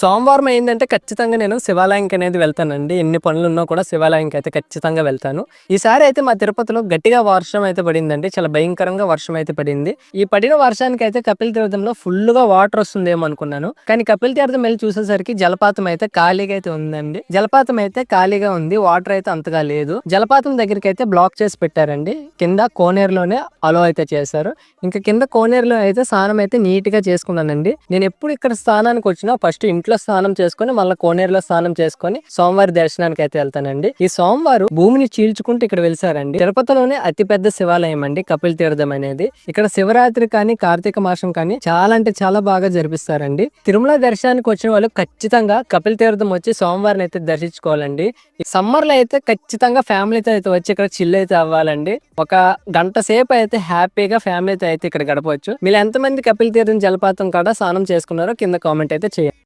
సోమవారం అయిందంటే ఖచ్చితంగా నేను శివాలయంకి అనేది వెళ్తానండి. ఎన్ని పనులున్నా కూడా శివాలయంకి అయితే ఖచ్చితంగా వెళ్తాను. ఈసారి అయితే మా తిరుపతిలో గట్టిగా వర్షం అయితే పడిందండి. చాలా భయంకరంగా వర్షం అయితే పడింది. ఈ పడిన వర్షానికి అయితే కపిల తీర్థంలో ఫుల్‌గా వాటర్ వస్తుందేమో అనుకున్నాను. కానీ కపిల తీర్థం వెళ్లి చూసేసరికి జలపాతం అయితే ఖాళీగా అయితే ఉందండి. జలపాతం అయితే ఖాళీగా ఉంది. వాటర్ అయితే అంతగా లేదు. జలపాతం దగ్గరికి అయితే బ్లాక్ చేసి పెట్టారండి. కింద కోనేరులోనే అలో అయితే చేశారు. ఇంకా కింద కోనేరులో అయితే స్నానం అయితే నీట్ గా చేసుకున్నానండి. నేను ఎప్పుడు ఇక్కడ స్నానానికి వచ్చినా ఫస్ట్ ఇంట్లో స్నానం చేసుకుని మళ్ళీ కోనేరులో స్నానం చేసుకుని సోమవారి దర్శనానికి అయితే వెళ్తానండి. ఈ సోమవారం భూమిని చీల్చుకుంటూ ఇక్కడ వెళ్తారండి. తిరుపతిలోనే అతి పెద్ద శివాలయం అండి కపిల తీర్థం అనేది. ఇక్కడ శివరాత్రి కానీ కార్తీక మాసం కానీ చాలా అంటే చాలా బాగా జరిపిస్తారండి. తిరుమల దర్శనానికి వచ్చిన వాళ్ళు ఖచ్చితంగా కపిల తీర్థం వచ్చి సోమవారం అయితే దర్శించుకోవాలండి. ఈ సమ్మర్ లో అయితే ఖచ్చితంగా ఫ్యామిలీతో అయితే వచ్చి ఇక్కడ చిల్ అయితే అవ్వాలండి. ఒక గంట సేపు అయితే హ్యాపీగా ఫ్యామిలీతో అయితే ఇక్కడ గడపవచ్చు. మీరు ఎంతమంది కపిల తీర్థం జలపాతం కాడ స్నానం చేసుకున్నారో కింద కామెంట్ అయితే చేయండి.